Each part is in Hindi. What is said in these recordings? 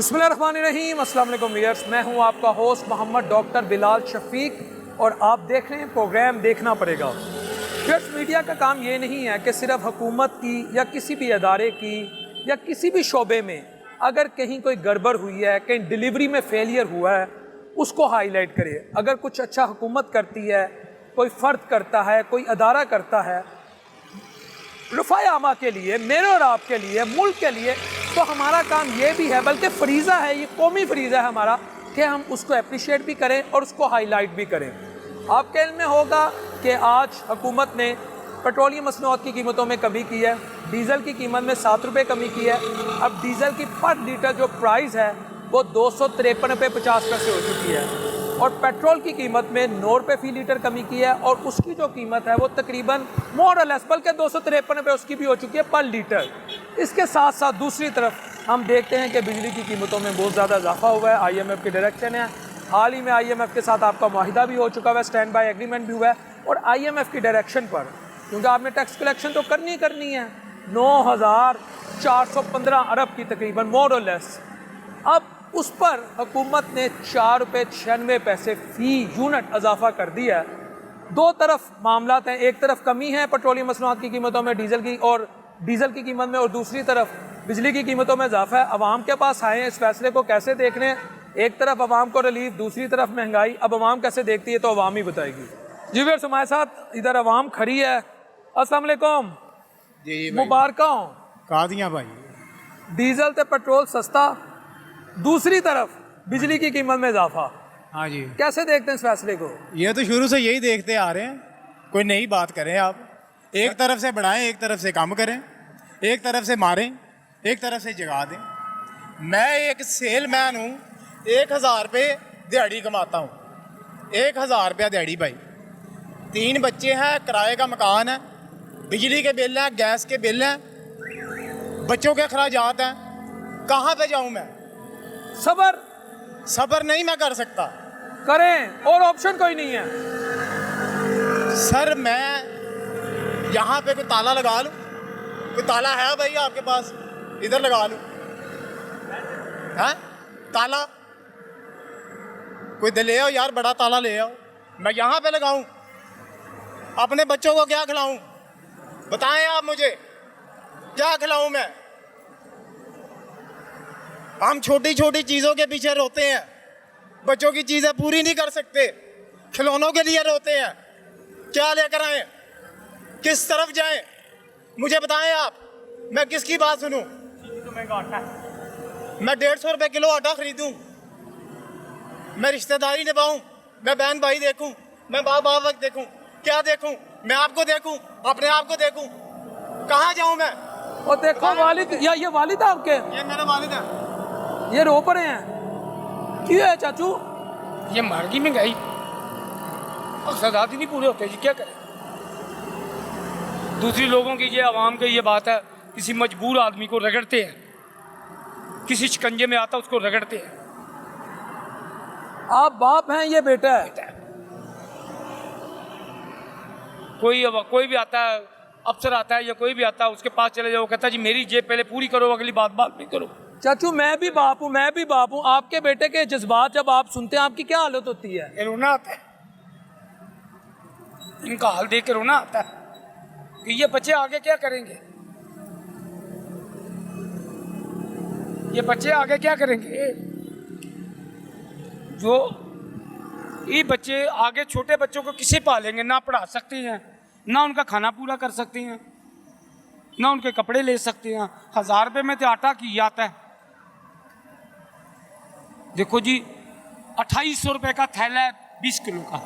बिस्मिल्लाहिर्रहमानिर्रहीम, अस्सलाम वालेकुम व्यूअर्स। मैं हूं आपका होस्ट मोहम्मद डॉक्टर बिलाल शफीक और आप देख रहे हैं प्रोग्राम देखना पड़ेगा। व्यूअर्स, मीडिया का काम ये नहीं है कि सिर्फ हुकूमत की या किसी भी अदारे की या किसी भी शोबे में अगर कहीं कोई गड़बड़ हुई है, कहीं डिलीवरी में फेलियर हुआ है, उसको हाईलाइट करे। अगर कुछ अच्छा हुकूमत करती है, कोई फ़र्द करता है, कोई अदारा करता है रफ़ाए आमा के लिए, मेरे और आपके लिए, मुल्क के लिए, तो हमारा काम ये भी है, बल्कि फरीज़ा है, ये कौमी फरीज़ा है हमारा, कि हम उसको अप्रिशिएट भी करें और उसको हाईलाइट भी करें। आपके इल्म में होगा कि आज हुकूमत ने पेट्रोलियम मसनूआत की कीमतों में कमी की है। डीज़ल की कीमत में 7 रुपये कमी की है। अब डीज़ल की पर लीटर जो प्राइस है वो 253 रुपये 50 पैसे हो चुकी है और पेट्रोल की कीमत में 9 रुपये फ़ी लीटर कमी की है और उसकी जो कीमत है वो तकरीबन मोर और लेस, बल्कि 253 रुपये उसकी भी हो चुकी है पर लीटर। इसके साथ साथ दूसरी तरफ हम देखते हैं कि बिजली की कीमतों में बहुत ज़्यादा इजाफा हुआ है। IMF की डायरेक्शन है, हाल ही में IMF के साथ आपका मुआहिदा भी हो चुका है, स्टैंड बाय एग्रीमेंट भी हुआ है और IMF की डायरेक्शन पर, क्योंकि आपने टैक्स कलेक्शन तो करनी है, 9,415 अरब की तकरीबन मोर और लेस। अब उस पर हुकूमत ने 4 रुपये 96 पैसे फ़ी यूनिट इजाफा कर दिया है। दो तरफ मामला हैं, एक तरफ कमी है पेट्रोलियम मसनूआत की कीमतों में, डीज़ल की कीमत में, और दूसरी तरफ बिजली की कीमतों में इजाफा है। अवाम के पास आए हैं, इस फैसले को कैसे देख रहे हैं? एक तरफ अवाम को रिलीफ, दूसरी तरफ महंगाई। अब अवाम कैसे देखती है तो अवाम ही बताएगी। जी व्यूअर्स, हमारे साथ इधर अवाम खड़ी है। अस्सलाम वालेकुम जी, मुबारक हो। कादियाँ भाई, डीजल ते पेट्रोल सस्ता, दूसरी तरफ बिजली की कीमत में इजाफा। हाँ जी, कैसे देखते हैं इस फैसले को? ये तो शुरू से यही देखते आ रहे हैं। कोई नई बात करें आप, एक तरफ से बढ़ाएं, एक तरफ से कम करें, एक तरफ से मारें, एक तरफ से जगा दें। मैं एक सेलमैन हूँ, 1000 रुपये दिहाड़ी कमाता हूँ, 1000 रुपया दिहाड़ी भाई। 3 बच्चे हैं, किराए का मकान है, बिजली के बिल हैं, गैस के बिल हैं, बच्चों के अखराजात हैं। कहाँ पे जाऊँ मैं? सबर नहीं मैं कर सकता। करें और ऑप्शन कोई नहीं है। सर मैं यहाँ पे कोई ताला लगा लूँ? कोई ताला है भाई आपके पास? इधर लगा लूँ? है ताला? कोई दे ले आओ यार, बड़ा ताला ले आओ, मैं यहाँ पे लगाऊँ? अपने बच्चों को क्या खिलाऊँ? बताएं आप मुझे, क्या खिलाऊँ मैं? हम छोटी छोटी चीज़ों के पीछे रोते हैं, बच्चों की चीज़ें पूरी नहीं कर सकते, खिलौनों के लिए रोते हैं। क्या लेकर आएं? किस तरफ जाएं? मुझे बताएं आप, मैं किसकी बात सुनूं? मैं 150 रुपये किलो आटा खरीदूं? मैं रिश्तेदारी निभाऊं? मैं बहन भाई देखूं? मैं बाप वक्त देखूं? क्या देखूं? मैं आपको देखूं? अपने आप को देखूं? कहाँ जाऊं मैं? और देखो वालिद, या ये वालिद है आपके? ये मेरे वालिद हैं। ये रो पड़े हैं, क्यों है चाचू? ये महंगी महंगाई अक्सर नहीं पूरे होते जी, क्या करें? दूसरी लोगों की, ये आवाम की ये बात है, किसी मजबूर आदमी को रगड़ते हैं, किसी शिकंजे में आता उसको रगड़ते हैं। आप बाप हैं, ये बेटा है। कोई भी आता है, अफसर आता है या कोई भी आता है, उसके पास चले जाओ, कहता है जी मेरी जेब पहले पूरी करो, अगली बात नहीं करो। चाचू मैं भी बाप हूँ। आपके बेटे के जज्बात जब आप सुनते हैं, आपकी क्या हालत होती है? रोना आता है, इनका हाल देख के रोना आता है कि ये बच्चे आगे क्या करेंगे, ये बच्चे आगे क्या करेंगे? जो ये बच्चे आगे, छोटे बच्चों को किसे पालेंगे? ना पढ़ा सकते हैं, ना उनका खाना पूरा कर सकते हैं, ना उनके कपड़े ले सकते हैं। 1000 रुपये में तो आटा की आता है। देखो जी, 2800 रुपये का थैला है 20 किलो का,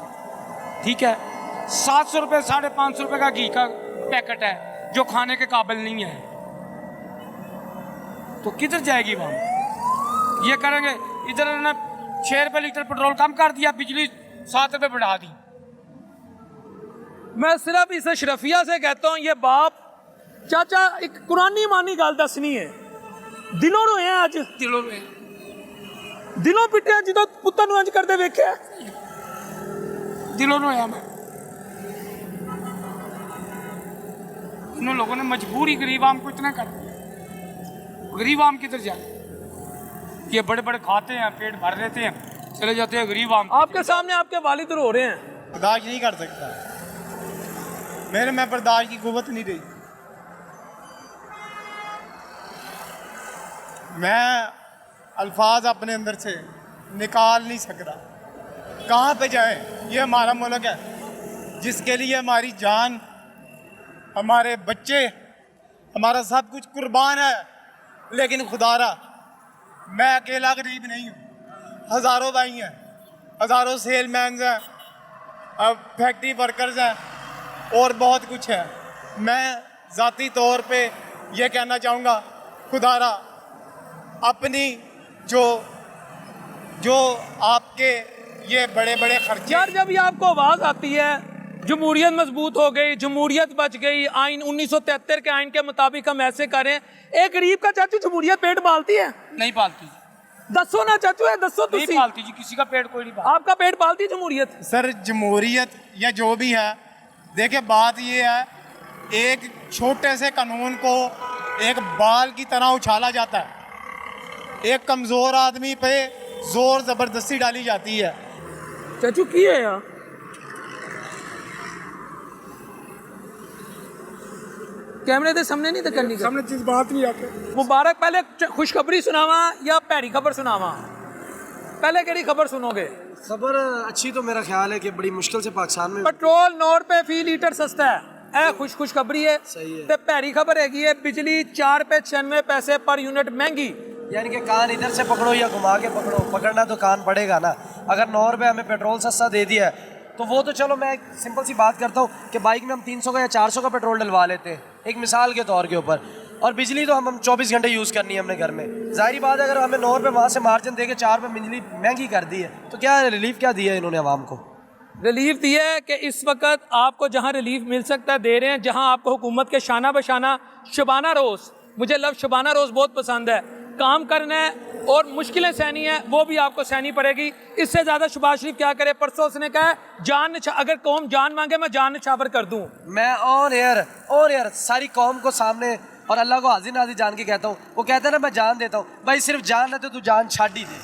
ठीक है। 700 रुपये, 550 रुपये का घी का पैकेट है जो खाने के काबिल नहीं है। तो किधर जाएगी वहाँ? ये करेंगे, इधर उन्होंने 6 रुपये लीटर पेट्रोल कम कर दिया, बिजली 7 रुपये बढ़ा दी। मैं सिर्फ इस अशरफिया से कहता हूँ, ये बाप चाचा एक कुरानी मानी गल दसनी है, दिलों रोए हैं अज, दिलों पिटे जो पुत्र नूं अंज करते वेखे, दिलों रोया मैं। इन लोगों ने मजबूरी गरीब आम को इतना कर दिया, गरीब आम किधर जाए? ये बड़े बड़े खाते हैं, पेट भर लेते हैं, चले जाते हैं गरीब आम। आपके सामने आपके वालिद रो रहे हैं। बर्दाश्त नहीं कर सकता, मेरे में बर्दाश्त की कुव्वत नहीं रही। मैं अल्फाज अपने अंदर से निकाल नहीं सकता। कहाँ पे जाए? ये हमारा मुल्क है जिसके लिए हमारी जान, हमारे बच्चे, हमारा सब कुछ कुर्बान है। लेकिन खुदारा मैं अकेला गरीब नहीं हूँ, हज़ारों भाई हैं, हज़ारों सेलमैन हैं, अब फैक्ट्री वर्कर्स हैं और बहुत कुछ है। मैं ज़ाती तौर पे ये कहना चाहूँगा, खुदारा अपनी जो आपके ये बड़े बड़े खर्चे। यार जब ये आपको आवाज़ आती है जमहूरियत मजबूत हो गई, जमहूरियत बच गई, आइन 1973 के आइन के मुताबिक हम ऐसे करें, एक गरीब का चाचू जमहूरियत पेट पालती है? नहीं पालती। दसो ना चाचू है, दसो नहीं तुसी। पालती जी, किसी का पेट कोई नहीं पालता। आपका पेट पालती है जमहूरियत? सर जमहूरियत या जो भी है, देखिए बात ये है, एक छोटे से कानून को एक बाल की तरह उछाला जाता है, एक कमज़ोर आदमी पे जोर ज़बरदस्ती डाली जाती है। चाचू की है यार कैमरे के सामने नहीं करनी सामने चीज बात नहीं आती। मुबारक पहले खुशखबरी सुनावा या भैड़ी खबर सुनावा? पहले केड़ी खबर सुनोगे? खबर अच्छी तो मेरा ख्याल है कि बड़ी मुश्किल से पाकिस्तान में पेट्रोल 9 रुपए फी लीटर सस्ता है, ए खुशखबरी है। सही है। ते भैड़ी खबर हैगी है बिजली 4 रुपए 96 पैसे पर यूनिट महंगी। यानी कि कान इधर से पकड़ो या घुमा के पकड़ो, पकड़ना तो कान पड़ेगा ना। अगर 9 रुपये हमें पेट्रोल सस्ता दे दिया है तो वो तो चलो, मैं एक सिंपल सी बात करता हूँ कि बाइक में हम 300 का या 400 का पेट्रोल डलवा लेते हैं, एक मिसाल के तौर के ऊपर, और बिजली तो हम 24 घंटे यूज़ करनी है अपने घर में। जाहिर बात है अगर हमें 9 रुपये वहाँ से मार्जिन दे के 4 रुपये बिजली महंगी कर दी है तो क्या रिलीफ क्या दिया है इन्होंने आवाम को? रिलीफ दिया है कि इस वक्त आपको जहां रिलीफ मिल सकता है दे रहे हैं, जहां आपको हुकूमत के शाना बशाना शबाना रोज़, मुझे लफ्ज़ शबाना रोज़ बहुत पसंद है, काम करना है और मुश्किलें सहनी है, वो भी आपको सहनी पड़ेगी। इससे ज़्यादा शहबाज शरीफ क्या करे? परसों उसने कहा जान अगर कौम जान मांगे मैं जान निछावर कर दूँ। मैं ऑन एयर सारी कौम को सामने और अल्लाह को हाजिर नाजिर जान के कहता हूँ, वो कहता है ना मैं जान देता हूँ, भाई सिर्फ जान ना दे तू जान छाड़ ही दे,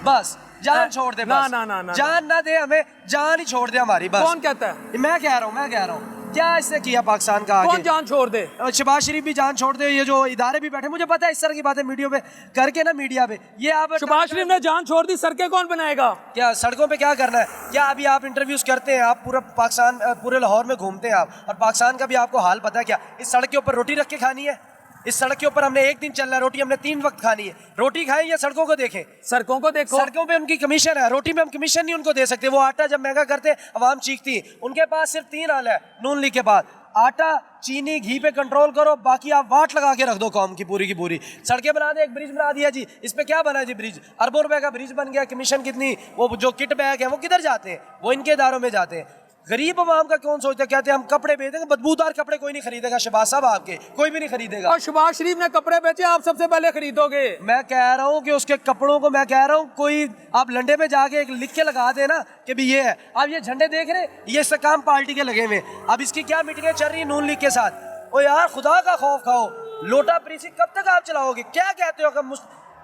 बस जान छोड़ दे, ना बस ना ना ना जान ना दे हमें, जान ही छोड़ दे हमारी, बस। कौन कहता है? मैं कह रहा हूँ क्या इसने किया पाकिस्तान का कौन आगे? जान छोड़ दे? शहबाज शरीफ भी जान छोड़ दे, ये जो इदारे भी बैठे, मुझे पता है इस तरह की बातें मीडिया पे करके ना, मीडिया पे ये आप शहबाज शरीफ ने जान छोड़ दी, सड़कें कौन बनाएगा? क्या सड़कों पे क्या करना है? क्या अभी आप इंटरव्यूज करते हैं, आप पूरा पाकिस्तान पूरे लाहौर में घूमते हैं आप, और पाकिस्तान का भी आपको हाल पता है क्या? इस सड़क के ऊपर रोटी रख के खानी है, इस सड़क के ऊपर हमने एक दिन चलना है, रोटी हमने 3 वक्त खानी है। रोटी खाएं या सड़कों को देखें? सड़कों को देखो। सड़कों पे उनकी कमीशन है, रोटी में हम कमीशन नहीं उनको दे सकते। वो आटा जब महंगा करते अवाम चीखती है। उनके पास सिर्फ 3 हाल है नून लीग के बाद, आटा, चीनी, घी पे कंट्रोल करो, बाकी आप वाट लगा के रख दो कौम की पूरी। सड़कें बना दे, एक ब्रिज बना दिया जी, इस पे क्या बना जी? ब्रिज अरबों रुपए का ब्रिज बन गया, कमीशन कितनी? वो जो किट बैग है वो किधर जाते हैं? वो इनके इदारों में जाते हैं। गरीब आवाम का कौन सोचता है? कहते हैं हम कपड़े बेचेंगे, बदबूदार कपड़े कोई नहीं खरीदेगा शहबाज साहब, आपके कोई भी नहीं खरीदेगा। और शहबाज शरीफ ने कपड़े बेचे, आप सबसे पहले खरीदोगे। मैं कह रहा हूँ कि उसके कपड़ों को, मैं कह रहा हूँ कोई आप लंडे में जाके एक लिख के लगा देना कि भी ये है। आप ये झंडे देख रहे, ये इस्तेकाम पार्टी के लगे हुए, अब इसकी क्या मीटिंगें चल रही नून लीग के साथ। ओ यार खुदा का खौफ खाओ, लोटा प्रीसी कब तक आप चलाओगे? क्या कहते हो? कब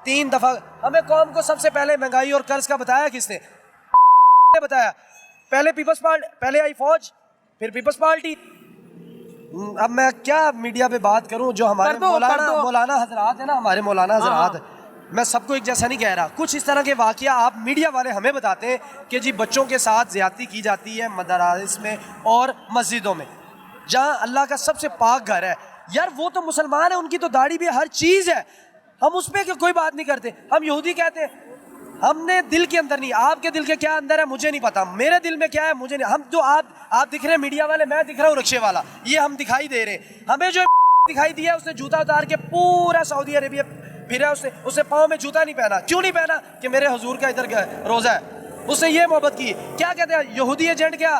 3 दफा हमें कौम को सबसे पहले महंगाई और कर्ज का बताया किसने? बताया। पहले पीपल्स पार्टी, पहले आई फौज, फिर पीपल्स पार्टी। अब मैं क्या मीडिया पे बात करूं? जो हमारे मौलाना हजरात है ना, हमारे मौलाना हजरात, मैं सबको एक जैसा नहीं कह रहा, कुछ इस तरह के वाकया आप मीडिया वाले हमें बताते हैं कि जी बच्चों के साथ ज्यादती की जाती है मदरास में और मस्जिदों में, जहाँ अल्लाह का सबसे पाक घर है। यार वो तो मुसलमान है, उनकी तो दाढ़ी भी है, हर चीज़ है, हम उस पर कोई बात नहीं करते। हम यहूदी कहते हैं, हमने दिल के अंदर नहीं, आपके दिल के क्या अंदर है मुझे नहीं पता, मेरे दिल में क्या है मुझे नहीं। हम जो आप दिख रहे हैं मीडिया वाले, मैं दिख रहा हूँ रिक्शे वाला, ये हम दिखाई दे रहे हैं। हमें जो दिखाई दिया उसने जूता उतार के पूरा सऊदी अरेबिया फिरा, उसने पाँव में जूता नहीं पहना। क्यों नहीं पहना? कि मेरे हुजूर का इधर रोज़ा है, उसने ये मोहब्बत की। क्या कहते हैं यहूदी एजेंट? क्या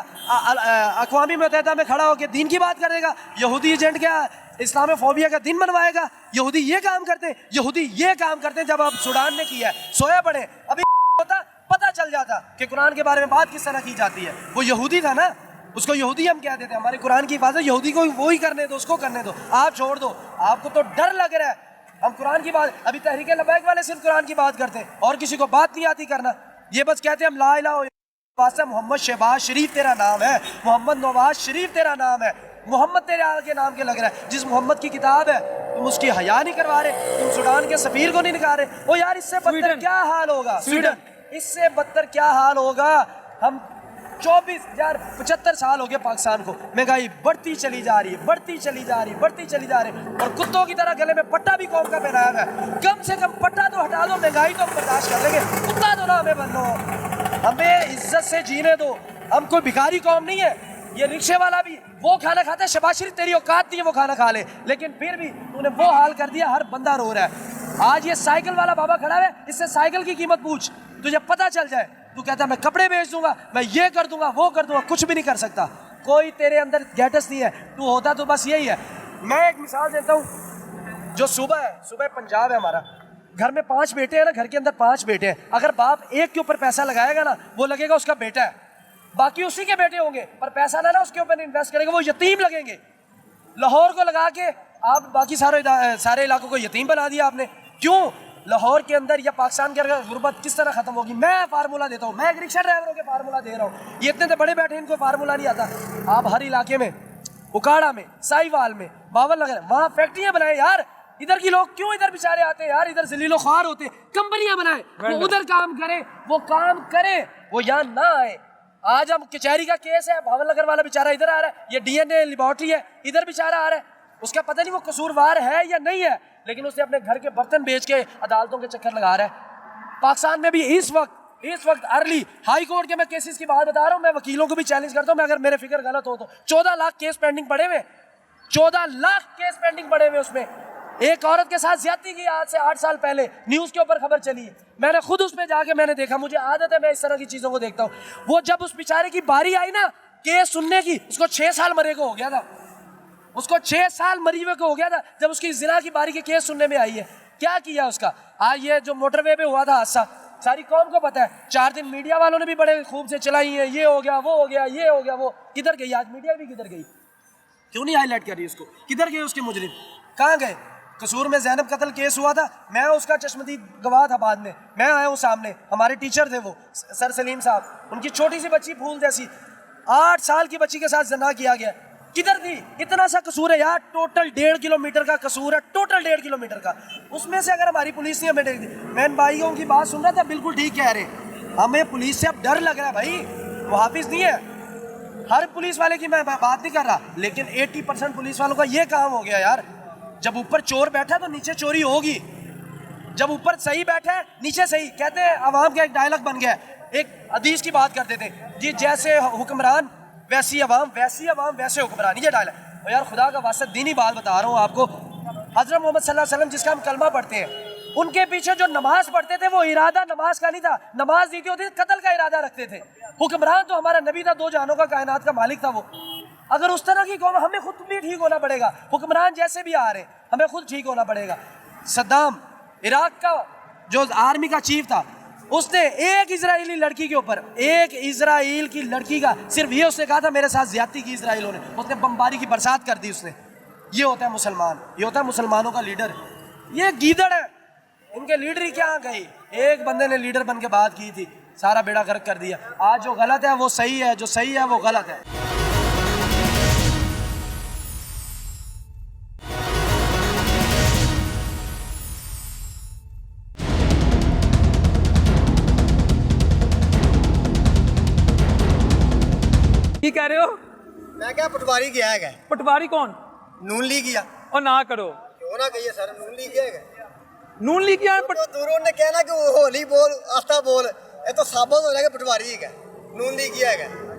अक़वामी मुत्तहिदा में खड़ा होकर दीन की बात करेगा? यहूदी एजेंट क्या इस्लामोफोबिया का दिन बनवाएगा? यहूदी ये काम करते हैं, यहूदी ये काम करते हैं। जब आप सूडान में किया है, सोया पड़े, अभी होता पता चल जाता कि कुरान के बारे में बात किस तरह की जाती है। वो यहूदी था ना, उसको यहूदी हम कह देते हैं। हमारे कुरान की हिफाजत यहूदी को वो ही करने दो, उसको करने दो, आप छोड़ दो। आपको तो डर लग रहा है, हम कुरान की बात, अभी तहरीक लबैक वाले सिर्फ कुरान की बात करते हैं और किसी को बात नहीं आती करना। ये बस कहते हैं हम ला इलाहा इल्लल्लाह, मोहम्मद शहबाज शरीफ तेरा नाम है, मोहम्मद नवाज शरीफ तेरा नाम है, मोहम्मद तेरे आगे नाम के लग रहा है। जिस मोहम्मद की किताब है तुम उसकी हया नहीं करवा रहे, तुम सूडान के सफीर को नहीं निकाल रहे। ओ यार इससे बदतर क्या हाल होगा, स्वीडन, इससे बदतर क्या हाल होगा। हम 75 साल हो गए पाकिस्तान को, महंगाई बढ़ती चली जा रही है, बढ़ती चली जा रही है, बढ़ती चली जा रही है, और कुत्तों की तरह गले में पट्टा भी कौम का पहनाया हुआ है। कम से कम पट्टा तो हटा दो, महंगाई तो हम बर्दाश्त कर लेंगे, कुत्ता तो ना हमें बनो, हमें इज्जत से जीने दो। हम कोई भिखारी कौम नहीं है। ये रिक्शे वाला भी वो खाना खाता है, शहबाज शरीफ तेरी औकात नहीं है वो खाना खा ले, लेकिन फिर भी तूने वो हाल कर दिया, हर बंदा रो रहा है। आज ये साइकिल वाला बाबा खड़ा है, इससे साइकिल की कीमत पूछ, तुझे पता चल जाए। तू कहता है मैं कपड़े बेच दूंगा, मैं ये कर दूंगा, वो कर दूंगा, कुछ भी नहीं कर सकता। कोई तेरे अंदर गैटस नहीं है, तू होता तो बस यही है। मैं एक मिसाल देता हूँ, जो सुबह है, सुबह पंजाब है हमारा, घर में 5 बेटे हैं ना, घर के अंदर 5 बेटे हैं, अगर बाप एक के ऊपर पैसा लगाएगा ना, वो लगेगा उसका बेटा है, बाकी उसी के बेटे होंगे, पर पैसा ना उसके ऊपर इन्वेस्ट करेगा, वो यतीम लगेंगे। लाहौर को लगा के आप बाकी सारे इलाकों को यतीम बना दिया आपने। क्यों? लाहौर के अंदर या पाकिस्तान के अंदर गुर्बत किस तरह खत्म होगी? मैं फार्मूला देता हूँ, मैं एक रिक्शा ड्राइवरों के फार्मूला दे रहा हूँ। ये इतने बड़े बैठे, इनको फार्मूला नहीं आता। आप हर इलाके में, उकाड़ा में, साहिवाल में, बावन नगर, वहाँ फैक्ट्रियाँ बनाए यार। इधर की लोग क्यों इधर बेचारे आते हैं यार, इधर जलीलो ख्वार होते, कंपनियां बनाए, वो उधर काम करे, वो काम करे, वो यहाँ ना आए। आज हम कचहरी का केस है, भावन नगर वाला बेचारा इधर आ रहा है, ये डीएनए लेबोरेटरी है, इधर बेचारा आ रहा है, उसका पता नहीं वो कसूरवार है या नहीं है, लेकिन उसने अपने घर के बर्तन बेच के अदालतों के चक्कर लगा रहा है। पाकिस्तान में भी इस वक्त अर्ली हाई कोर्ट के मैं केसेस की बात बता रहा हूँ, मैं वकीलों को भी चैलेंज करता हूँ, मैं अगर मेरे फिगर गलत हो तो 14 लाख केस पेंडिंग पड़े हुए, 14 लाख केस पेंडिंग पड़े हुए। उसमें एक औरत के साथ ज्यादती की, आज से 8 साल पहले न्यूज के ऊपर खबर चली है, मैंने खुद उस पर जाके मैंने देखा, मुझे आदत है मैं इस तरह की चीजों को देखता हूँ। वो जब उस बेचारे की बारी आई ना केस सुनने की, उसको 6 साल मरे को हो गया था, उसको 6 साल मरी हुए को हो गया था जब उसकी जिना की बारी के केस सुनने में आई है। क्या किया उसका? आज ये जो मोटरवे पे हुआ था हादसा, सारी कौम को पता है, 4 दिन मीडिया वालों ने भी बड़े खूब से चलाई है, ये हो गया, वो हो गया, ये हो गया, वो किधर गई? आज मीडिया भी किधर गई? क्यों नहीं हाईलाइट कर रही उसको? किधर गए उसके मुजरिम? कहाँ गए? कसूर में ज़ैनब कत्ल केस हुआ था, मैं उसका चश्मदीद गवाह था, बाद में मैं आया हूँ सामने, हमारे टीचर थे वो सर सलीम साहब, उनकी छोटी सी बच्ची फूल जैसी 8 साल की बच्ची के साथ जना किया गया। किधर थी? इतना सा कसूर है यार, टोटल 1.5 किलोमीटर का कसूर है, टोटल 1.5 किलोमीटर का। उसमें से अगर हमारी पुलिस ने हमें देख दी, मैं इन भाइयों की बात सुन रहा था, बिल्कुल ठीक कह रहे, हमें पुलिस से अब डर लग रहा है भाई, वो हाफिज नहीं है। हर पुलिस वाले की मैं बात नहीं कर रहा, लेकिन 80% पुलिस वालों का ये काम हो गया यार, जब ऊपर चोर बैठा तो नीचे चोरी होगी, जब ऊपर सही बैठा है नीचे सही। कहते हैं अवाम का एक डायलॉग बन गया, एक हदीस की बात करते थे जी, जैसे हुक्मरान वैसी अवाम, वैसी अवाम वैसे हुक्मरान, ये डायलॉग। और यार खुदा का वास्ता दीनी बात बता रहा हूँ आपको, हज़रत मोहम्मद सल्लल्लाहु अलैहि वसल्लम जिसका हम कलमा पढ़ते हैं, उनके पीछे जो नमाज पढ़ते थे वो इरादा नमाज का नहीं था, नमाज दी होती कत्ल का इरादा रखते थे। हुक्मरान तो हमारा नबी था, 2 जहानों का कायनात का मालिक था वो। अगर उस तरह की कौम, हमें खुद भी ठीक होना पड़ेगा, हुक्मरान जैसे भी आ रहे हमें खुद ठीक होना पड़ेगा। सद्दाम इराक का जो आर्मी का चीफ था, उसने एक इजरायली लड़की के ऊपर, एक इजराइल की लड़की का सिर्फ ये उसने कहा था मेरे साथ ज्यादती की इजराइलों ने, उसने बमबारी की बरसात कर दी उसने। ये होता है मुसलमान, ये होता है मुसलमानों का लीडर। ये गीदड़ है, इनके लीडर ही क्या गई, एक बंदे ने लीडर बन के बात की थी, सारा बेड़ा गर्क कर दिया। आज जो गलत है वो सही है, जो सही है वो गलत है। की कह रहे हो? मैं क्या पटवारी गया है? पटवारी कौन? नून लीग गया। और ना करो, क्यों ना कहिए सर, नून लीग गया है। नून लीग यार तो दूरों ने कहना कि वो होली बोल, आस्था बोल, ये तो साबित हो जाएगा पटवारी है, नून लीग गया है।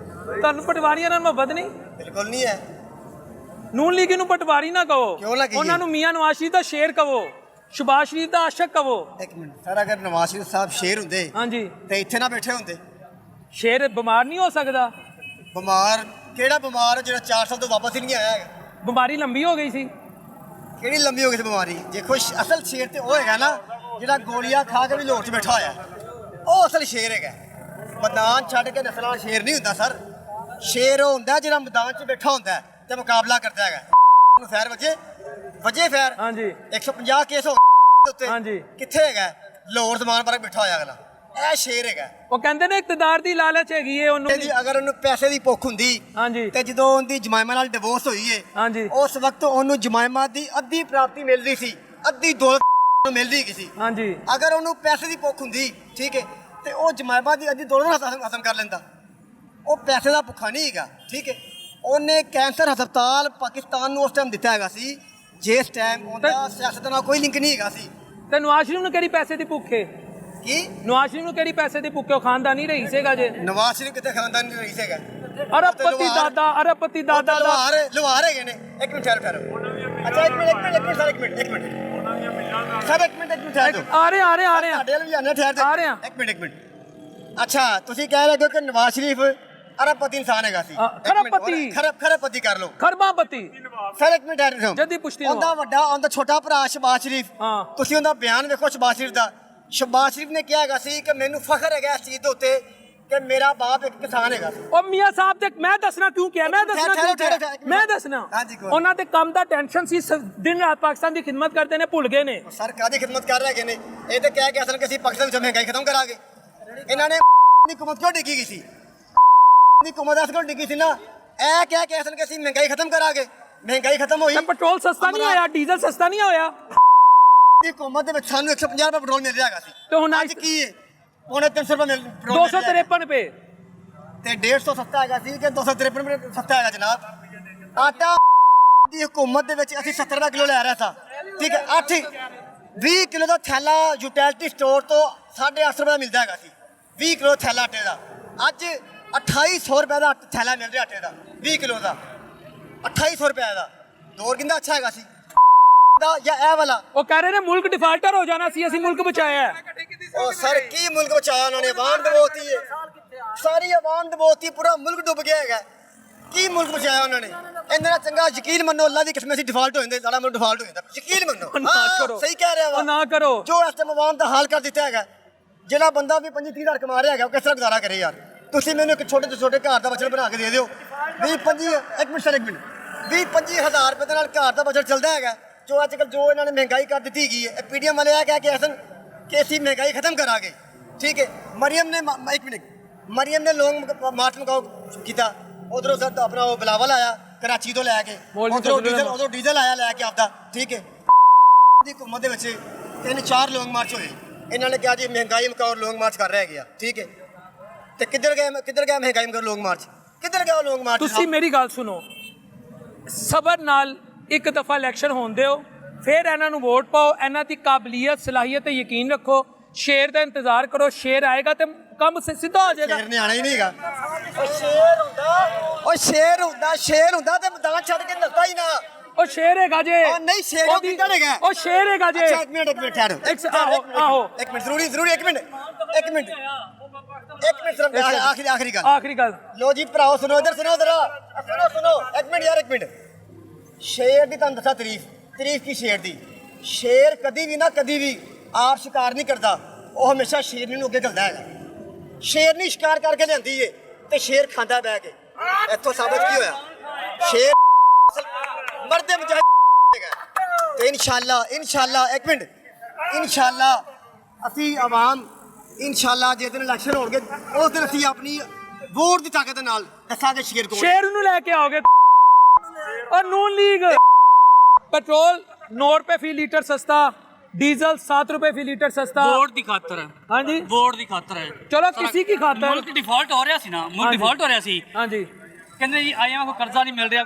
ਤੁਹਾਨੂੰ ਪਟਵਾਰੀਆਂ ਨਾਲ ਮੁਹੱਬਤ ਨਹੀਂ? बिल्कुल नहीं है। ਨੂਨ ਲੀਗ ਨੂੰ ਪਟਵਾਰੀ ਨਾ ਕਹੋ, ਕਿਉਂ ਨਾ ਕਹੀਏ? ਉਹਨਾਂ ਨੂੰ ਮੀਆਂ ਨਵਾਜ਼ ਸ਼ਰੀਫ ਦਾ ਸ਼ੇਰ ਕਹੋ, ਸ਼ਬਾਜ਼ ਸ਼ਰੀਫ ਦਾ ਆਸ਼ਕ ਕਹੋ। एक मिनट सर, अगर नवाज शरीफ साहब शेर होंगे ਹਾਂਜੀ, तो इतने ना बैठे होंगे। ਸ਼ੇਰ ਬਿਮਾਰ ਨਹੀਂ ਹੋ ਸਕਦਾ? बीमार केड़ा बीमार जो 4 साल तो वापस ही नहीं आया है? ਬਿਮਾਰੀ ਲੰਬੀ ਹੋ ਗਈ ਸੀ। केड़ी लंबी हो गई बीमारी? देखो असल शेर तो वो है ना जो गोलियां खा के भी लोट च बैठा होया, वो असल शेर है। मैदान छड़ के नस्ल शेर नहीं होंदा सर, शेर होंदा जो मैदान च बैठा होंदा ते मुकाबला करता है। फैर वजे फैर। हाँ जी, 150 केस हो ਉੱਤੇ ਹਾਂਜੀ। ਕਿੱਥੇ ਹੈਗਾ? ਲਾਹੌਰ ਜ਼ਮਾਨ ਪਰ ਬਿਠਾ ਹੋਇਆ ਅਗਲਾ। ਇਹ ਸ਼ੇਰ ਹੈਗਾ। ਉਹ ਕਹਿੰਦੇ ਨੇ ਇਕਤਦਾਰ ਦੀ ਲਾਲਚ ਹੈਗੀ ਏ ਉਹਨੂੰ। ਜੀ ਅਗਰ ਉਹਨੂੰ ਪੈਸੇ ਦੀ ਭੁੱਖ ਹੁੰਦੀ ਹਾਂਜੀ ਤੇ ਜਦੋਂ ਉਹਦੀ ਜਮਾਇਮਾ ਨਾਲ ਡਿਵੋਰਸ ਹੋਈ ਏ ਹਾਂਜੀ ਉਸ ਵਕਤ ਉਹਨੂੰ ਜਮਾਇਮਾ ਦੀ ਅੱਧੀ ਪ੍ਰਾਪਤੀ ਮਿਲਦੀ ਸੀ, ਅੱਧੀ ਦੌਲਤ ਮਿਲਦੀ ਗਈ ਸੀ। ਹਾਂਜੀ ਅਗਰ ਉਹਨੂੰ ਪੈਸੇ ਦੀ ਭੁੱਖ ਹੁੰਦੀ, ਠੀਕ ਹੈ, ਤੇ ਉਹ ਜਮਾਇਮਾ ਦੀ ਅੱਧੀ ਦੌਲਤ ਖਤਮ ਕਰ ਲੈਂਦਾ। ਉਹ ਪੈਸੇ ਦਾ ਭੁੱਖਾ ਨਹੀਂ ਹੈਗਾ, ਠੀਕ ਹੈ। ਉਹਨੇ ਕੈਂਸਰ ਹਸਪਤਾਲ ਪਾਕਿਸਤਾਨ ਨੂੰ ਉਸ ਟਾਈਮ ਦਿੱਤਾ ਹੈਗਾ ਸੀ, ਜਿਸ ਟਾਈਮ ਉਹਦਾ ਸਿਆਸਤ ਨਾਲ ਕੋਈ ਲਿੰਕ ਨਹੀਂ ਹੈਗਾ ਸੀ। ਤੇ ਨਵਾਜ਼ ਸ਼ਰੀਫ ਨੂੰ ਕਿਹੜੀ ਪੈਸੇ ਦੀ ਭੁੱਖ ਏ? ਕੀ ਨਵਾਜ਼ ਸ਼ਰੀਫ ਨੂੰ ਕਿਹੜੀ ਪੈਸੇ ਦੀ ਭੁੱਖ ਏ? ਉਹ ਖਾਨਦਾਨੀ ਰਹੀ ਸੀਗਾ ਜੇ। ਨਵਾਜ਼ ਸ਼ਰੀਫ ਕਿਤੇ ਖਾਨਦਾਨੀ ਨਹੀਂ ਸੀਗਾ। ਅਰਬਪਤੀ ਦਾਦਾ ਦਾ। ਲੁਹਾਰ ਹੈਗੇ ਨੇ। ਇੱਕ ਮਿੰਟ ਠਹਿਰੋ। ਅੱਛਾ ਇੱਕ ਮਿੰਟ ਸਰ, ਇੱਕ ਮਿੰਟ ਸਰ, ਇੱਕ ਮਿੰਟ ਠਹਿਰ ਦਿਓ। ਆ ਰਹੇ ਸਾਡੇ ਵੱਲ ਵੀ ਆਨੇ ਠਹਿਰ ਦਿਓ। ਆ ਰਹੇ ਹਾਂ। ਇੱਕ ਮਿੰਟ। ਅੱਛਾ ਤੁਸੀਂ ਕਹਿ ਰਹੇ ਹੋ ਕਿ ਨਵਾਜ਼ ਸ਼ਰੀਫ ਅਰਬਪਤੀ ਇਨਸਾਨ ਹੈਗਾ ਸੀ। ਖਰਬਪਤੀ। ਖਰਬਪਤੀ ਕਰ ਲਓ। ਖਰਬਾਪਤੀ। ਸਰ ਇੱਕ ਮਿੰਟ ਠਹਿਰ ਦਿਓ। ਜੱਦੀ ਪੁਸ਼ਤੀ ਉਹਦਾ ਵੱਡਾ, ਉਹਦਾ ਛੋਟਾ ਭਰਾ ਸ਼ਬਾਜ਼ ਸ਼ਰੀਫ, ਹਾਂ। ਤੁਸੀਂ ਉਹਦਾ ਬਿਆਨ ਵੇਖੋ ਸ਼ਬਾਜ਼ ਸ਼ਰੀਫ ਦਾ। ਸ਼ਬਾਜ਼ ਸ਼ਰੀਫ ਨੇ ਕਿਹਾ ਹੈਗਾ ਸੀ ਕਿ ਮੈਨੂੰ ਫਖਰ ਹੈਗਾ ਇਸ ਚੀਜ਼ ਦੇ ਉੱਤੇ ਕਿ ਮੇਰਾ ਬਾਪ ਇੱਕ ਕਿਸਾਨ ਹੈਗਾ। ਉਹ ਮੀਆਂ ਸਾਹਿਬ ਤੇ ਮੈਂ ਦੱਸਣਾ ਕਿਉਂ ਕਿਹਾ, ਮੈਂ ਦੱਸਣਾ ਕਿਉਂ ਠਹਿਰੋ, ਕਿਹਾ, ਠਹਿਰੋ। ਮੈਂ ਦੱਸਣਾ। ਹਾਂਜੀ, ਕੋਈ। ਉਹਨਾਂ ਦੇ ਕੰਮ ਦਾ ਟੈਨਸ਼ਨ ਸੀ, ਦਿਨ ਰਾਤ ਪਾਕਿਸਤਾਨ ਦੀ ਖਿਦਮਤ ਕਰਦੇ ਨੇ, ਭੁੱਲ ਗਏ ਨੇ। ਸਰ ਕਾਹਦੀ ਖਿਦਮਤ ਕਰ ਰਹੇ ਨੇ? ਇਹ ਤੇ ਕਹਿ ਕੇ ਅਸਲ ਕਿ ਅਸੀਂ ਪਾਕਿਸਤਾਨ ਵਿੱਚ ਮਹਿੰਗਾਈ ਖਤਮ ਕਰਾਂਗੇ। ਇਹਨਾਂ ਨੇ ਦੀ ਹੁਕੂਮਤ ਕਿਉਂ ਡਿੱਗੀ ਗਈ ਸੀ? ਦੀ ਹੁਕੂਮਤ ਅਸਲ ਕਿਉਂ ਡਿੱਗੀ ਸੀ ਨਾ, ਇਹ ਕਹਿ ਕੇ ਅਸਲ ਕਿ ਅਸੀਂ ਮਹਿੰਗਾਈ ਖਤਮ ਕਰਾਂਗੇ। ਮਹਿੰਗਾਈ ਖਤਮ ਹੋਈ, ਤੇ ਪੈਟਰੋਲ ਸਸਤਾ ਨਹੀਂ ਹੋਇਆ, ਡੀਜ਼ਲ ਸਸਤਾ ਨਹੀਂ ਹੋਇਆ। ਦੀ ਹੁਕੂਮਤ ਦੇ ਵਿੱਚ ਸਾਨੂੰ 150 ਰੁਪਏ ਪੈਟਰੋਲ ਮਿਲ ਰਿਹਾ ਹੈਗਾ ਸੀ, ਤੇ ਹੁਣ ਅੱਜ ਕੀ ਹੈ? ਪੌਣੇ 300 ਰੁਪਏ ਮਿਲ ਪੈਟਰੋਲ 253 ਰੁਪਏ ਤੇ 150 ਸਸਤਾ ਹੈਗਾ ਸੀ ਕਿ 253 ਰੁਪਏ ਸਸਤਾ ਹੈਗਾ ਜਨਾਬ। ਆਟਾ ਦੀ ਹੁਕੂਮਤ ਦੇ ਵਿੱਚ ਅਸੀਂ 70 ਰੁਪਏ ਕਿਲੋ ਲੈ ਰਿਹਾ ਸਾਂ, ਠੀਕ ਹੈ। 20 ਕਿਲੋ ਦਾ ਥੈਲਾ ਯੂਟੈਲਿਟੀ ਸਟੋਰ ਤੋਂ 850 ਰੁਪਏ ਮਿਲਦਾ ਹੈਗਾ ਸੀ, 20 ਕਿਲੋ ਥੈਲਾ ਆਟੇ ਦਾ। ਅੱਜ 2800 ਰੁਪਏ ਦਾ ਥੈਲਾ ਮਿਲ ਰਿਹਾ ਆਟੇ ਦਾ, 20 ਕਿਲੋ ਦਾ 2800 ਰੁਪਏ ਦਾ। ਦੌਰ ਕਿੰਨਾ ਅੱਛਾ ਹੈਗਾ ਸੀ ਦਾ ਜਾਂ ਇਹ ਵਾਲਾ। ਉਹ ਕਹਿ ਰਹੇ ਨੇ ਮੁਲਕ ਡਿਫਾਲਟਰ ਹੋ ਜਾਣਾ ਸੀ, ਅਸੀਂ ਮੁਲਕ ਬਚਾਇਆ ਹੈ। ਉਹ ਸਰ ਕੀ ਮੁਲਕ ਬਚਾਇਆ ਉਹਨਾਂ ਨੇ? ਆਵਾਮ ਦਬੋਤੀ ਹੈ, ਸਾਰੀ ਆਵਾਮ ਦਬੋਤੀ, ਪੂਰਾ ਮੁਲਕ ਡੁੱਬ ਗਿਆ ਹੈਗਾ। ਕੀ ਮੁਲਕ ਬਚਾਇਆ ਉਹਨਾਂ ਨੇ? ਇਹਨਾਂ ਦਾ ਚੰਗਾ ਯਕੀਨ ਮੰਨੋ, ਅੱਲਾ ਦੀ ਕਿਸਮ ਅਸੀਂ ਡਿਫਾਲਟ ਹੋ ਜਾਂਦੇ, ਸਾਡਾ ਮੁਲਕ ਡਿਫਾਲਟ ਹੋ ਜਾਂਦਾ। ਯਕੀਨ ਮੰਨੋ, ਕਰੋ। ਸਹੀ ਕਹਿ ਰਿਹਾ ਵਾ। ਨਾ ਕਰੋ। ਜੋ ਇਸ ਟਾਈਮ ਆਵਾਮ ਦਾ ਹਾਲ ਕਰ ਦਿੱਤਾ ਹੈਗਾ, ਜਿਹੜਾ ਬੰਦਾ ਵੀ 25-30 ਕਮਾ ਰਿਹਾ ਹੈਗਾ, ਉਹ ਕਿਸ ਤਰ੍ਹਾਂ ਗੁਜ਼ਾਰਾ ਕਰੇ ਯਾਰ? ਤੁਸੀਂ ਮੈਨੂੰ ਇੱਕ ਛੋਟੇ ਤੋਂ ਛੋਟੇ ਘਰ ਦਾ ਬਜਟ ਬਣਾ ਕੇ ਦੇ ਦਿਓ। 20-25 ਇੱਕ ਮਿੰਟ 20-25 ਹਜ਼ਾਰ ਰੁਪਏ ਦੇ ਨਾਲ ਘਰ ਦਾ ਬਜਟ ਚੱਲਦਾ ਹੈਗਾ। ਜੋ ਅੱਜ ਕੱਲ੍ਹ ਜੋ ਇਹਨਾਂ ਨੇ ਮਹਿੰਗਾਈ ਕਰ ਦਿੱਤੀ ਗਈ ਹੈ, ਪੀਡੀਐਮ ਵਾਲੇ ਆ ਕਹਿ ਕੇ ਅਸਨ ਕਿ ਅਸੀਂ ਮਹਿੰਗਾਈ ਖਤਮ ਕਰਾਂਗੇ, ਠੀਕ ਹੈ। ਮਰੀਮ ਨੇ ਲੋਂਗ ਮਾਰਚ ਮਕਾਓ ਕੀਤਾ, ਉਧਰੋਂ ਸਰ ਆਪਣਾ ਉਹ ਬਿਲਾਵਲ ਆਇਆ ਕਰਾਚੀ ਤੋਂ ਲੈ ਕੇ, ਉਧਰੋਂ ਡੀਜ਼ਲ ਆਇਆ ਲੈ ਕੇ ਆਪਦਾ, ਠੀਕ ਹੈ। ਦੀ ਹੁਕੂਮਤ ਦੇ ਵਿੱਚ 3-4 ਲੋਂਗ ਮਾਰਚ ਹੋਏ। ਇਹਨਾਂ ਨੇ ਕਿਹਾ ਜੀ ਮਹਿੰਗਾਈ ਮਕਾਓ, ਲੋਂਗ ਮਾਰਚ ਕਰ ਰਿਹਾ ਗਿਆ, ਠੀਕ ਹੈ। ਤੇ ਕਿੱਧਰ ਗਿਆ ਮਹਿੰਗਾਈ ਮਕਾਓ ਲੋਂਗ ਮਾਰਚ? ਕਿੱਧਰ ਗਿਆ ਉਹ ਲੋਂਗ ਮਾਰਚ? ਤੁਸੀਂ ਮੇਰੀ ਗੱਲ ਸੁਣੋ, ਸਬਰ ਨਾਲ ਇੱਕ ਦਫਾ ਇਲੈਕਸ਼ਨ ਹੋਣ ਦਿਓ, ਫਿਰ ਇਹਨਾਂ ਨੂੰ ਵੋਟ ਪਾਓ। ਇਹਨਾਂ ਦੀ ਕਾਬਲੀਅਤ, ਸਲਾਹੀਅਤ ਤੇ ਯਕੀਨ ਰੱਖੋ। ਸ਼ੇਰ ਦਾ ਇੰਤਜ਼ਾਰ ਕਰੋ, ਸ਼ੇਰ ਆਏਗਾ ਤੇ ਕੰਮ ਸਿੱਧਾ ਹੋ ਜਾਏਗਾ। ਸ਼ੇਰ ਨੇ ਆਣਾ ਹੀ ਨਹੀਂ ਹੈਗਾ। ਸ਼ੇਰ ਹੁੰਦਾ ਤੇ ਮੈਦਾਨ ਛੱਡ ਕੇ ਨੱਸਦਾ ਹੀ ਨਾ। ਉਹ ਸ਼ੇਰ ਹੈਗਾ ਜੇ। ਉਹ ਨਹੀਂ ਸ਼ੇਰ ਉਹ ਕਿੱਦਾਂ ਹੈਗਾ? ਉਹ ਸ਼ੇਰ ਹੈਗਾ ਜੇ। ਅੱਛਾ ਇੱਕ ਮਿੰਟ ਠਹਿਰੋ। ਆਹੋ ਇੱਕ ਮਿੰਟ ਜ਼ਰੂਰੀ ਇੱਕ ਮਿੰਟ ਸਿਰਫ ਆਖਰੀ ਗੱਲ। ਲੋ ਜੀ ਭਰਾਓ ਸੁਣੋ, ਇੱਧਰ ਸੁਣੋ ਇੱਕ ਮਿੰਟ ਯਾਰ, ਇੱਕ ਮਿੰਟ। ਸ਼ੇਰ ਦੀ ਤੁਹਾਨੂੰ ਦੱਸਾਂ ਤਾਰੀਫ ਕੀ ਸ਼ੇਰ ਦੀ। ਸ਼ੇਰ ਕਦੀ ਵੀ ਆਪ ਸ਼ਿਕਾਰ ਨਹੀਂ ਕਰਦਾ, ਉਹ ਹਮੇਸ਼ਾ ਸ਼ੇਰਨੀ ਨੂੰ ਅੱਗੇ ਘੱਲਦਾ ਹੈਗਾ। ਸ਼ੇਰਨੀ ਸ਼ਿਕਾਰ ਕਰਕੇ ਲਿਆਂਦੀ ਏ ਤੇ ਸ਼ੇਰ ਖਾਂਦਾ ਬਹਿ ਕੇ। ਇੱਥੋਂ ਸਾਬਤ ਕੀ ਹੋਇਆ? ਸ਼ੇਰ ਮਰਦੇ ਮੁਜਾਹਿਦ ਹੈਗਾ। ਤੇ ਇਨਸ਼ਾਅੱਲਾ ਇੱਕ ਮਿੰਟ, ਇਨਸ਼ਾਅੱਲਾ ਅਸੀਂ ਆਵਾਮ, ਇਨਸ਼ਾਅੱਲਾ ਜਿਸ ਦਿਨ ਇਲੈਕਸ਼ਨ ਹੋਣਗੇ ਉਸ ਦਿਨ ਅਸੀਂ ਆਪਣੀ ਵੋਟ ਦੀ ਤਾਕਤ ਨਾਲ ਦੱਸਾਂਗੇ ਸ਼ੇਰ ਕੋਲ। ਸ਼ੇਰ ਨੂੰ ਲੈ ਕੇ ਆਓਗੇ। और नून लीग पेट्रोल 9 रुपए फी लीटर सस्ता, डीजल 7 रुपए फी लीटर सस्ता। वोट की खातर है। हाँ जी, वोट की खातर है। चलो किसी की खातर। मुल्क डिफॉल्ट हो रहा सी ना, मुल्क डिफॉल्ट हो रहा सी। हाँ जी, कहते जी IMF को कर्जा नहीं मिल रहा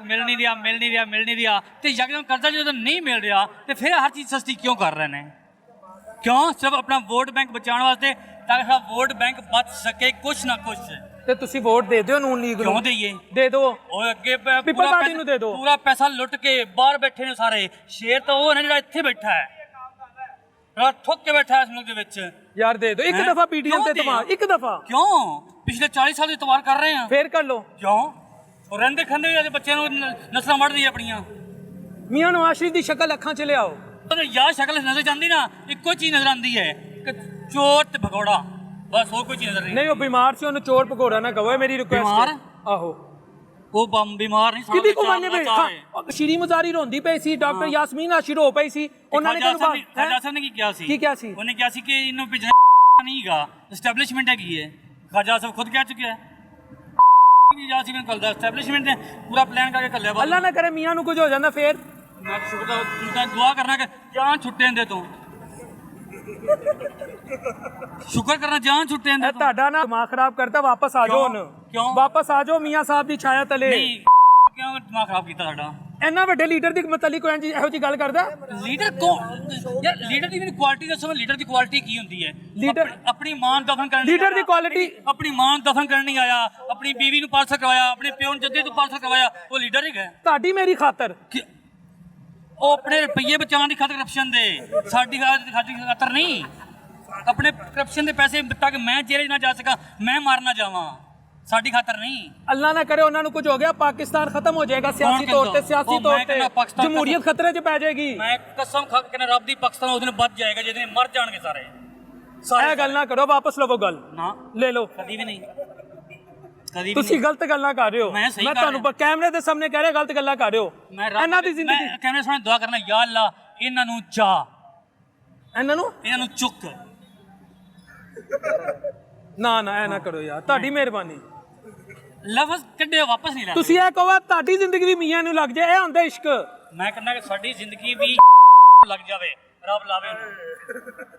तो यकदम कर्जा जो नहीं मिल रहा तो फिर हर चीज़ सस्ती क्यों कर रहे हैं? क्यों? सिर्फ अपना वोट बैंक बचाने वास्ते, ताकि वोट बैंक बच सके कुछ ना कुछ। ਤੇ ਤੁਸੀਂ ਵੋਟ ਦੇ ਦਿਓ ਨੂਨ ਲੀਗ ਨੂੰ। क्यों दईए? ਦੇ ਦਿਓ। ਉਹ ਅੱਗੇ ਪੀਪਲ ਪਾਰਟੀ ਨੂੰ ਦੇ ਦਿਓ। ਪੂਰਾ ਪੈਸਾ ਲੁੱਟ ਕੇ ਬਾਹਰ ਬੈਠੇ ਨੇ ਸਾਰੇ। ਸ਼ੇਰ ਤਾਂ ਉਹ ਹੈ ਜਿਹੜਾ ਇੱਥੇ ਬੈਠਾ ਹੈ, ਜਿਹੜਾ ਠੁੱਕ ਕੇ ਬੈਠਾ ਹੈ ਇਸ ਮੁਲਕ ਦੇ ਵਿੱਚ। ਯਾਰ ਦੇ ਦਿਓ ਇੱਕ ਦਫਾ ਪੀਡੀਐਮ ਤੇ ਤਮਾਮ, ਇੱਕ ਦਫਾ। ਕਿਉਂ? ਪਿਛਲੇ 40 ਸਾਲ ਦੀ ਤਵਾਰ ਕਰ ਰਹੇ ਆ। ਫੇਰ ਕਰ ਲਓ। ਕਿਉਂ? ਉਹ ਰਹਿੰਦੇ ਖੰਦੇ ਜਿਹੜੇ ਬੱਚਿਆਂ ਨੂੰ ਨਸਲਾਂ ਵੱਢਦੀ ਆਪਣੀਆਂ। ਮੀਆਂ ਨਵਾਜ਼ ਸ਼ਰੀਫ ਦੀ ਸ਼ਕਲ ਅੱਖਾਂ 'ਚ ਲਿਆਓ। ਉਹਨੇ ਯਾਰ ਸ਼ਕਲ ਨਜ਼ਰ ਜਾਂਦੀ ਨਾ, ਇੱਕੋ ਚੀਜ਼ ਨਜ਼ਰ ਆਉਂਦੀ ਹੈ ਕਿ ਚੋਰ ਤੇ ਭਗੌੜਾ, ਬਸ ਹੋਰ ਕੋਈ ਚੀਜ਼ ਨਜ਼ਰ ਨਹੀਂ। ਨਹੀਂ ਉਹ ਬਿਮਾਰ ਸੀ, ਉਹਨੂੰ ਚੋਰ ਭਗੌੜਾ ਨਾ ਕਹੋ, ਮੇਰੀ ਰਿਕੁਐਸਟ ਬਿਮਾਰ? ਆਹੋ ਉਹ ਬਿਮਾਰ ਨਹੀਂ ਕਿਹਦੀ ਕੋ ਮੰਨੇ ਪਏ ਸ਼੍ਰੀ ਮੁਜ਼ਾਰੀ ਰੋਂਦੀ ਪਈ ਸੀ ਡਾਕਟਰ ਯਾਸਮੀਨ ਆਸ਼ੀ ਰੋ ਪਈ ਸੀ ਉਹਨਾਂ ਨੇ ਖਾਜਾ ਸਾਹਿਬ ਨੇ ਕੀ ਕਿਹਾ ਸੀ ਉਹਨੇ ਕਿਹਾ ਸੀ ਕਿ ਇਹਨੂੰ ਭੇਜਣਾ ਨਹੀਂਗਾ ਐਸਟੈਬਲਿਸ਼ਮੈਂਟ ਹੈਗੀ ਹੈ ਖਾਜਾ ਸਾਹਿਬ ਖੁਦ ਕਹਿ ਚੁੱਕਿਆ ਯਾਸਮੀਨ ਕੱਲ ਦਾ ਐਸਟੈਬਲਿਸ਼ਮੈਂਟ ਨੇ ਪੂਰਾ ਪਲਾਨ ਕਰਕੇ ਕੱਲਿਆ ਅੱਲਾ ਨਾ ਕਰੇ ਮੀਆਂ ਨੂੰ ਕੁਝ ਹੋ ਜਾਂਦਾ ਫੇਰ ਮੈਂ ਸ਼ੁਕਰ ਦੁਆ ਕਰਨਾ ਕਿ ਜਾਨ ਛੁੱਟੇ ਦੇ ਤੋਂ ਸ਼ੁਕਰ ਕਰਨਾ ਜਾਨ ਛੁੱਟੇ ਦੇ ਤੋਂ ਤੁਹਾਡਾ ਨਾ ਦਿਮਾਗ ਖਰਾਬ ਕਰਤਾ ਵਾਪਸ ਆ ਜਾਓ ਹੁਣ ਕਿਉਂ ਵਾਪਸ ਆ ਜਾਓ ਮੀਆਂ ਸਾਹਿਬ ਦੀ ਛਾਇਆ ਤਲੇ ਨਹੀਂ ਕਿਉਂ ਦਿਮਾਗ ਖਰਾਬ ਕੀਤਾ ਸਾਡਾ ਇੰਨਾ ਵੱਡੇ ਲੀਡਰ ਦੀ ਮਤਲਬ ਕੋਈ ਇਹੋ ਜਿਹੀ ਗੱਲ ਕਰਦਾ ਲੀਡਰ ਕੌਣ ਯਾਰ ਲੀਡਰ ਦੀ ਮੈਨੂੰ ਕੁਆਲਿਟੀ ਦੱਸੋ ਲੀਡਰ ਦੀ ਕੁਆਲਿਟੀ ਕੀ ਹੁੰਦੀ ਹੈ ਲੀਡਰ ਆਪਣੀ ਮਾਂ ਨੂੰ ਦਫਨ ਕਰਨ ਲੀਡਰ ਦੀ ਕੁਆਲਿਟੀ ਆਪਣੀ ਮਾਂ ਨੂੰ ਦਫਨ ਕਰਨ ਨਹੀਂ ਆਇਆ ਆਪਣੀ ਬੀਵੀ ਨੂੰ ਪਾਰਸਲ ਕਰਵਾਇਆ ਆਪਣੇ ਪਿਓ ਨੂੰ ਜੱਦੇ ਤੋਂ ਪਾਰਸਲ ਕਰਵਾਇਆ ਉਹ ਲੀਡਰ ਹੀ ਹੈ ਤੁਹਾਡੀ ਮੇਰੀ ਖਾਤਰ ਉਹ ਆਪਣੇ ਰੁਪਈਏ ਬਚਾਉਣ ਦੀ ਖਾਤਰ ਕਰਪਸ਼ਨ ਦੇ ਸਾਡੀ ਖਾਤਰ ਨਹੀਂ ਆਪਣੇ ਕਰਪਸ਼ਨ ਦੇ ਪੈਸੇ ਤਾਂ ਕਿ ਮੈਂ ਜੇਲ੍ਹ ਨਾ ਜਾ ਸਕਾਂ ਮੈਂ ਮਾਰ ਨਾ ਜਾਵਾਂ ਸਾਡੀ ਖਾਤਰ ਨਹੀਂ ਅੱਲਾ ਨਾ ਕਰੇ ਉਹਨਾਂ ਨੂੰ ਕੁਝ ਹੋ ਗਿਆ ਪਾਕਿਸਤਾਨ ਖਤਮ ਹੋ ਜਾਏਗਾ ਸਿਆਸੀ ਤੌਰ ਤੇ ਸਿਆਸੀ ਤੌਰ ਤੇ ਜਮਹੂਰੀਅਤ ਖਤਰੇ 'ਚ ਪੈ ਜਾਏਗੀ ਮੈਂ ਕਸਮ ਖਾ ਕੇ ਰੱਬ ਦੀ ਪਾਕਿਸਤਾਨ ਉਸ ਦਿਨ ਬਚ ਜਾਏਗਾ ਜਿਹਦੇ ਮਰ ਜਾਣਗੇ ਸਾਰੇ ਇਹ ਗੱਲ ਨਾ ਕਰੋ ਵਾਪਸ ਲਵੋ ਗੱਲ ਨਾ ਲੈ ਲਓ ਕਦੀ ਵੀ ਨਹੀਂ ਕਦੀ ਤੁਸੀਂ ਗਲਤ ਗੱਲਾਂ ਕਰ ਰਹੇ ਹੋ ਮੈਂ ਤੁਹਾਨੂੰ ਕੈਮਰੇ ਦੇ ਸਾਹਮਣੇ ਕਹਿ ਰਿਹਾ ਗਲਤ ਗੱਲਾਂ ਕਰ ਰਹੇ ਹੋ ਇਹਨਾਂ ਦੀ ਜ਼ਿੰਦਗੀ ਮੈਂ ਕੈਮਰੇ ਸਾਹਮਣੇ ਦੁਆ ਕਰਨਾ ਯਾ ਅੱਲਾ ਇਹਨਾਂ ਨੂੰ ਚਾ ਇਹਨਾਂ ਨੂੰ ਚੁੱਕ ਨਾ ਇਹ ਨਾ ਕਰੋ ਯਾਰ ਤੁਹਾਡੀ ਮਿਹਰਬਾਨੀ ਲਫ਼ਜ਼ ਕੱਢਿਓ ਵਾਪਸ ਨਹੀਂ ਲੈਣਾ ਤੁਸੀਂ ਇਹ ਕਹੋ ਤੁਹਾਡੀ ਜ਼ਿੰਦਗੀ ਵੀ ਮੀਆਂ ਨੂੰ ਲੱਗ ਜਾਏ ਇਹ ਹੁੰਦਾ ਇਸ਼ਕ ਮੈਂ ਕਹਿੰਦਾ ਕਿ ਸਾਡੀ ਜ਼ਿੰਦਗੀ ਵੀ ਲੱਗ ਜਾਵੇ ਰੱਬ ਲਾਵੇ ਉਹਨੂੰ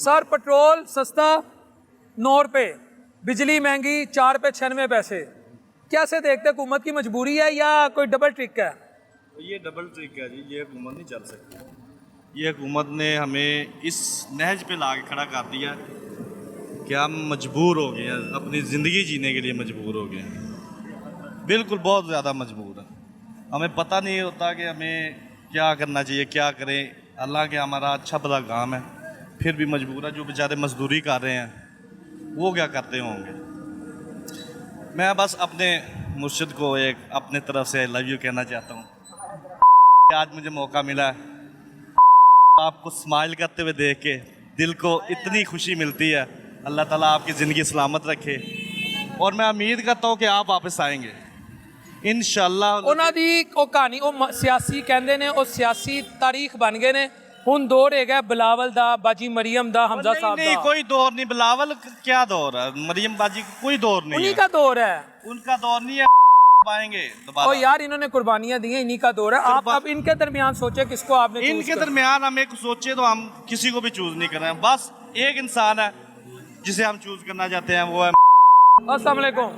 सर पेट्रोल सस्ता 9 रुपये बिजली महंगी 4 रुपये 96 पैसे कैसे देखते हुकूमत की मजबूरी है या कोई डबल ट्रिक है ये डबल ट्रिक है जी ये हुकूमत नहीं चल सकती ये हुकूमत ने हमें इस नहज पे ला के खड़ा कर दिया कि हम मजबूर हो गए हैं अपनी ज़िंदगी जीने के लिए मजबूर हो गए हैं बिल्कुल बहुत ज़्यादा मजबूर है हमें पता नहीं होता कि हमें क्या करना चाहिए क्या करें अल्लाह के हमारा अच्छा भला काम है फिर भी मजबूर है जो बेचारे मजदूरी कर रहे हैं वो क्या करते होंगे मैं बस अपने मुर्शिद को एक अपने तरफ से लव यू कहना चाहता हूँ आज मुझे मौका मिला है आपको स्माइल करते हुए देख के दिल को इतनी खुशी मिलती है अल्लाह ताला आपकी ज़िंदगी सलामत रखे और मैं उम्मीद करता हूँ कि आप वापस आएंगे इंशाअल्लाह ਉਹਨਾਂ ਦੀ ਉਹ ਕਹਾਣੀ ਉਹ ਸਿਆਸੀ ਕਹਿੰਦੇ ਨੇ ਉਹ ਸਿਆਸੀ ਤਾਰੀਖ ਬਣ ਗਏ ਨੇ ਹੁਣ ਦੌਰ ਹੈਗਾ ਬਿਲਾਵਲ ਦਾ ਬਾਜੀ ਮਰੀਮ ਦਾ ਹਮਜ਼ਾ ਸਾਹਿਬ ਦਾ नहीं कोई दौर नहीं बिलावल क्या दौर है मरियम बाजी का कोई दौर नहीं उन्हीं है का दौर है उनका दौर नहीं है पाएंगे ओ दोबारा यार इन्होंने कुर्बानियां दी हैं इन्हीं का दौर है आप अब इनके दरमियान सोचे किसको आपने choose इनके किया? दरमियान हम एक सोचे तो हम किसी को भी चूज नहीं कर रहे हैं बस एक इंसान है जिसे हम चूज करना चाहते हैं वो है अस्सलाम वालेकुम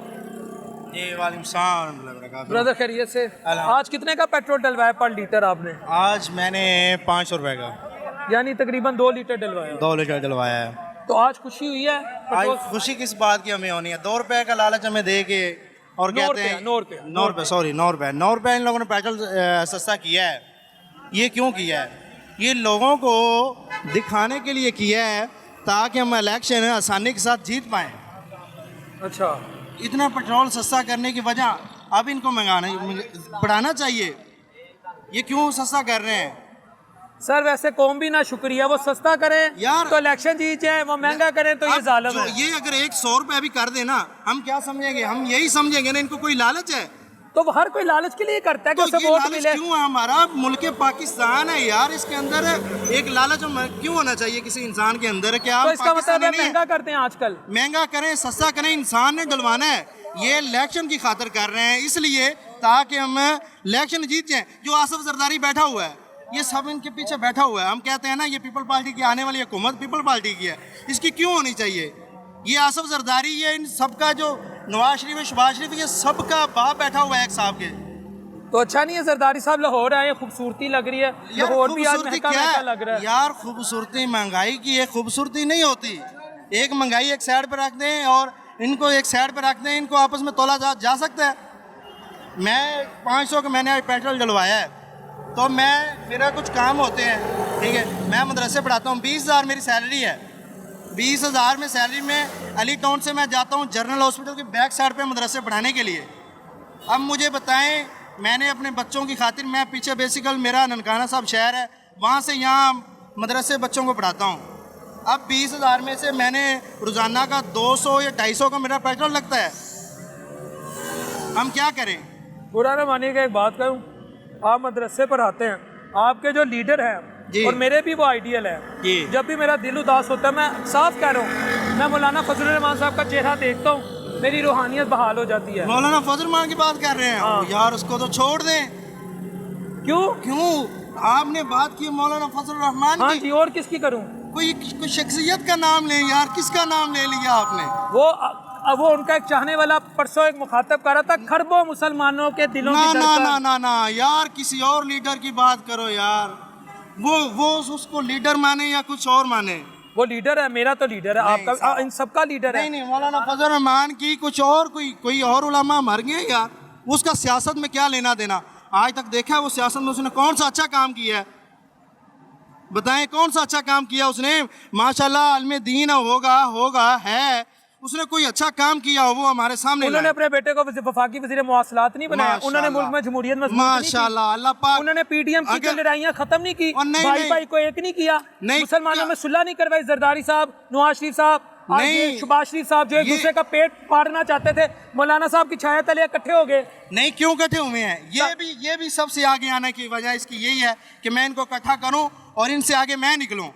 ब्रदर खैरियत से आज कितने का पेट्रोल डलवाया पर लीटर आपने आज मैंने 500 रुपए का यानी तकरीबन 2 लीटर डलवाया 2 लीटर डलवाया है तो आज खुशी हुई है आज पेट्रोल खुशी किस बात की हमें होनी है 2 रुपए का लालच हमें दे के और 9 कहते रुपया, हैं 9 रुपया। 9 रुपए सॉरी 9 रुपए 9 रुपए इन लोगों ने पेट्रोल सस्ता किया है ये क्यों किया है ये लोगों को दिखाने के लिए किया है ताकि हम इलेक्शन आसानी के साथ जीत पाएँ अच्छा इतना पेट्रोल सस्ता करने की वजह अब इनको बढ़ाना चाहिए ये क्यों सस्ता कर रहे हैं सर वैसे कौम भी ना शुक्रिया वो सस्ता करें यार तो इलेक्शन जीत जाए वो महंगा करें तो ये अब जालिम जो है ये अगर 100 रुपए भी कर देना हम क्या समझेंगे हम यही समझेंगे ना इनको कोई लालच है तो वो हर कोई लालच के लिए करता है कि तो उसे ये वोट लालच मिले क्यों है हमारा मुल्क पाकिस्तान है यार इसके अंदर एक लालच क्यों होना चाहिए किसी इंसान के अंदर क्या तो इसका मतलब है महंगा करते हैं आजकल महंगा करें सस्ता करें इंसान ने डलवाना है ये इलेक्शन की खातिर कर रहे हैं इसलिए ताकि हम इलेक्शन जीत जाएं जो आसिफ जरदारी बैठा हुआ है ये सब इनके पीछे बैठा हुआ है हम कहते हैं ना ये पीपल पार्टी की आने वाली हुकूमत पीपल पार्टी की है इसकी क्यों होनी चाहिए ये आसिफ जरदारी ये इन सबका जो नवाज शरीफ है शहबाज शरीफ ये सबका बाप बैठा हुआ है एक साहब के तो अच्छा नहीं है जरदारी साहब लाहौर आए खूबसूरती लग रही है लाहौर भी आज महंगा महंगा लग रहा है यार खूबसूरती महंगाई की एक खूबसूरती नहीं होती एक महंगाई एक साइड पर रख दें और इनको एक साइड पर रख दें इनको आपस में तोला जा सकता है मैं 500 का मैंने आज पेट्रोल डलवाया है तो मेरा कुछ काम होते हैं ठीक है मैं मदरसे पढ़ाता हूँ 20,000 मेरी सैलरी है 20,000 में सैलरी में अली टाउन से मैं जाता हूँ जनरल हॉस्पिटल की बैक साइड पे मदरसे पढ़ाने के लिए अब मुझे बताएं, मैंने अपने बच्चों की खातिर, मैं पीछे बेसिकल मेरा ननकाना साहब शहर है, वहाँ से यहाँ मदरसे बच्चों को पढ़ाता हूँ। अब 20,000 में से मैंने रोज़ाना का 200 या 250 का मेरा पेट्रोल लगता है। हम क्या करें? बुरा ना मानिएगा, एक बात कहूँ, आप मदरसे पढ़ाते हैं, आपके जो लीडर हैं जी। और मेरे भी वो आइडियल है। जी। जब भी मेरा दिल उदास होता है, मैं साफ कह रहा हूँ, मैं मौलाना फजल रहमान साहब का चेहरा देखता हूँ, मेरी रूहानियत बहाल हो जाती है। मौलाना फजल रहमान की बात कर रहे हैं? हाँ। यार उसको तो छोड़ दें। क्यों? क्यों? आपने बात की मौलाना फजल रहमान हाँ की। जी, और किसकी करूँ? कोई शख्सियत का नाम लें यार, किसका नाम ले लिया आपने? वो उनका एक चाहने वाला परसों एक मुखातब कर रहा था, खरबों मुसलमानों के दिलों ना की ना धड़कन। ना ना ना यार, किसी और लीडर की बात करो यार। वो उसको लीडर माने या कुछ और माने? वो लीडर है, मेरा तो लीडर है, नहीं, आपका इन सबका लीडर है। नहीं मौलाना फजल रहमान की कुछ और, कोई और उलमा मर गए यार, उसका सियासत में क्या लेना देना? आज तक देखा है वो सियासत में उसने कौन सा अच्छा काम किया है? बताएं कौन सा अच्छा काम किया उसने? माशाल्लाह अल्म दीन होगा है, उसने कोई अच्छा काम किया हो वो हमारे सामने उन्होंने लाए। अपने बेटे को वफाकी वज़ीर मवासलात नहीं बनाया, उन्होंने मुल्क में जमहूरियत मजबूत नहीं की। माशाल्लाह अल्लाह पाक। उन्होंने पीडीएम की जो लड़ाइयां खत्म नहीं की, और नहीं, भाई नहीं। भाई को एक नहीं किया, नहीं, मुसलमानों में सुलह नहीं करवाई। जरदारी साहब, नवाज शरीफ साहब, आज नहीं। ये शहबाज शरीफ साहब जो एक ये- दूसरे का पेट फाड़ना चाहते थे, मौलाना साहब की छाया तले इकट्ठे हो गए। नहीं, क्यों इकट्ठे हुए हैं? ये भी सबसे आगे आने की वजह इसकी यही है कि मैं इनको इकट्ठा करूं और इनसे आगे मैं निकलूं।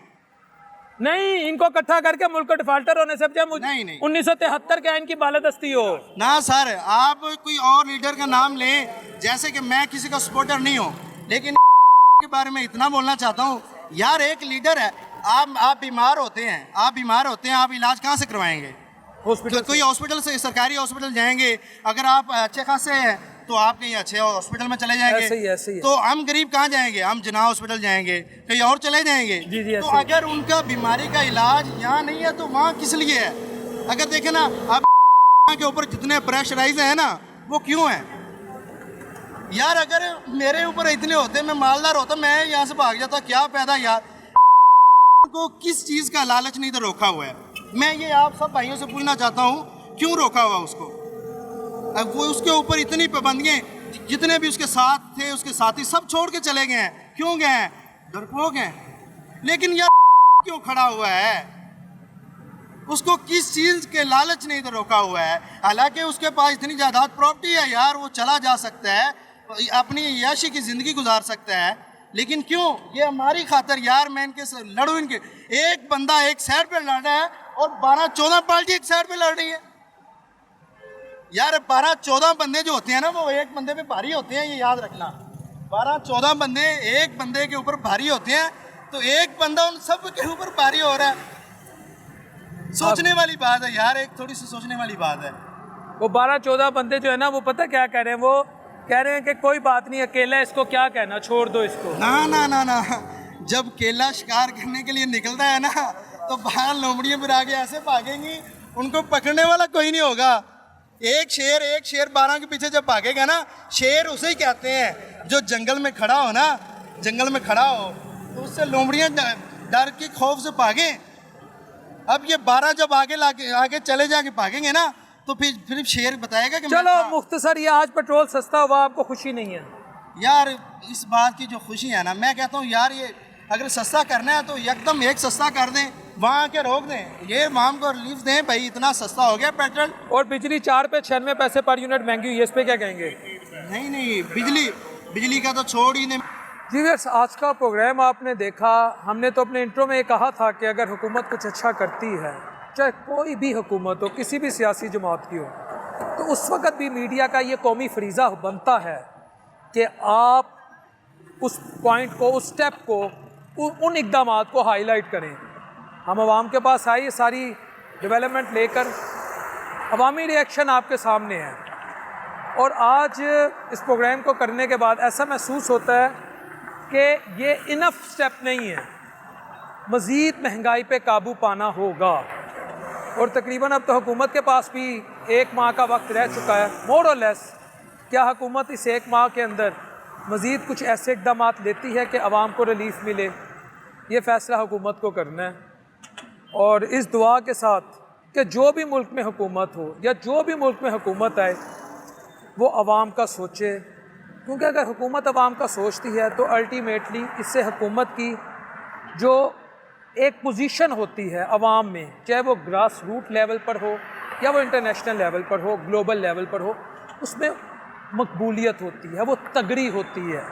नहीं, इनको इकट्ठा करके मुल्क को डिफाल्टर होने से बजाय नहीं। 1973 के आइन की बालादस्ती हो। ना सर, आप कोई और लीडर का नाम लें, जैसे कि मैं किसी का सपोर्टर नहीं हूँ, लेकिन के बारे में इतना बोलना चाहता हूँ यार, एक लीडर है, आप बीमार होते हैं, आप इलाज कहाँ से करवाएंगे? हॉस्पिटल कोई हॉस्पिटल से, सरकारी हॉस्पिटल जाएंगे, अगर आप अच्छे खासे हैं तो आप कहीं अच्छे हॉस्पिटल में चले जाएंगे। ऐसे ही है। तो हम गरीब कहाँ जाएंगे? हम जिन्ना हॉस्पिटल जाएंगे, कहीं और चले जाएंगे। जी, तो ऐसे ही। अगर उनका बीमारी का इलाज यहाँ नहीं है तो वहाँ किस लिए है? अगर देखें ना, अब के ऊपर जितने प्रेशराइज हैं ना, वो क्यों हैं यार? अगर मेरे ऊपर इतने होते, मैं मालदार होता, मैं यहाँ से भाग जाता, क्या पैदा यार? को किस चीज़ का लालच नहीं तो रोका हुआ है? मैं ये आप सब भाइयों से पूछना चाहता हूँ, क्यों रोका हुआ उसको? अब वो उसके ऊपर इतनी पाबंदियाँ, जितने भी उसके साथ थे, उसके साथी सब छोड़ के चले गए हैं। क्यों गए हैं? डरपोक हैं। लेकिन यार क्यों खड़ा हुआ है? उसको किस चीज़ के लालच नहीं तो रोका हुआ है? हालांकि उसके पास इतनी जायदाद प्रॉपर्टी है यार, वो चला जा सकता है, अपनी याशी की ज़िंदगी गुजार सकता है, लेकिन क्यों? ये हमारी खातर यार, मैं इनके लड़ूँ, इनके एक बंदा एक साइड पे लड़ रहा है और 12-14 पार्टी एक साइड पे लड़ रही है यार। 12-14 बंदे जो होते हैं ना, वो एक बंदे पे भारी होते हैं, ये याद रखना। 12-14 बंदे एक बंदे के ऊपर भारी होते हैं, तो एक बंदा उन सब के ऊपर भारी हो रहा है। सोचने वाली बात है यार, एक थोड़ी सी सोचने वाली बात है। वो 12-14 बंदे जो है ना, वो पता क्या कह रहे हैं? वो कह रहे हैं कि कोई बात नहीं, अकेला इसको क्या कहना, छोड़ दो इसको। ना, जब केला शिकार करने के लिए निकलता है ना, तो बाहर लोमड़ियाँ फिर आगे ऐसे भागेंगी, उनको पकड़ने वाला कोई नहीं होगा। एक शेर 12 के पीछे जब भागेगा ना, शेर उसे ही कहते हैं जो जंगल में खड़ा हो ना, जंगल में खड़ा हो तो उससे लोमड़ियाँ डर के खौफ से भागे। अब ये 12 जब आगे चले जाके भागेंगे ना, तो फिर शेर बताएगा कि चलो मुख्तसर, ये आज पेट्रोल सस्ता हुआ, आपको खुशी नहीं है? यार इस बात की जो खुशी है ना, मैं कहता हूँ यार, ये अगर सस्ता करना है तो एकदम एक सस्ता कर दें, वहाँ आके रोक दें, ये माम को रिलीफ दें, भाई इतना सस्ता हो गया पेट्रोल। और बिजली 4 पे 96 पैसे पर यूनिट महंगी हुई है, इस पे क्या कहेंगे? नहीं, बिजली का तो छोड़ ही नहीं। जी व्यूअर्स, आज का प्रोग्राम आपने देखा। हमने तो अपने इंट्रो में ये कहा था कि अगर हुकूमत कुछ अच्छा करती है, चाहे कोई भी हुकूमत हो, किसी भी सियासी जमात की हो, तो उस वक़्त भी मीडिया का ये कौमी फरीज़ा बनता है कि आप उस पॉइंट को, उस स्टेप को, उन इक़दामात को हाईलाइट करें। हम आवाम के पास आए, ये सारी डेवलपमेंट लेकर, अवामी रिएक्शन आपके सामने है। और आज इस प्रोग्राम को करने के बाद ऐसा महसूस होता है कि ये इनफ स्टेप नहीं है, मज़ीद महंगाई पे काबू पाना होगा। और तकरीबन अब तो हुकूमत के पास भी 1 माह का वक्त रह चुका है, मोर और लेस। क्या हुकूमत इस 1 माह के अंदर मज़ीद कुछ ऐसे इक़दाम लेती है कि आवाम को रिलीफ मिले? ये फ़ैसला हुकूमत को करना है। और इस दुआ के साथ कि जो भी मुल्क में हुकूमत हो या जो भी मुल्क में हुकूमत आए, वो आवाम का सोचे, क्योंकि अगर हुकूमत आवाम का सोचती है तो अल्टीमेटली इससे हुकूमत की जो एक पोजीशन होती है आवाम में, चाहे वो ग्रास रूट लेवल पर हो या वो इंटरनेशनल लेवल पर हो, ग्लोबल लेवल पर हो, उसमें मकबूलियत होती है, वो तगड़ी होती है।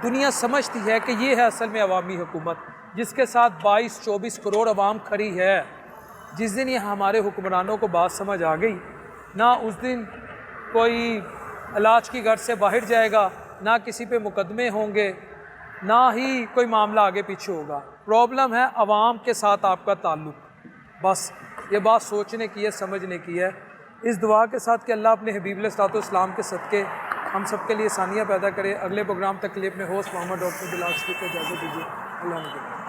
दुनिया समझती है कि ये है असल में अवामी हुकूमत, जिसके साथ 22-24 करोड़ आवाम खड़ी है। जिस दिन ये हमारे हुक्मरानों को बात समझ आ गई ना, उस दिन कोई इलाज की घर से बाहर जाएगा, ना किसी पे मुकदमे होंगे, ना ही कोई मामला आगे पीछे होगा। प्रॉब्लम है अवाम के साथ आपका ताल्लुक़। बस ये बात सोचने की है, समझने की है। इस दुआ के साथ कि अल्लाह अपने हबीब अलैहिस्सलाम के सदक़े हम सब के लिए आसानियाँ पैदा करे। अगले प्रोग्राम तक के लिए अपने होस्ट मोहम्मद डॉक्टर बिलाल शफीक को इजाज़त दीजिए। अल्लाह हाफ़िज़।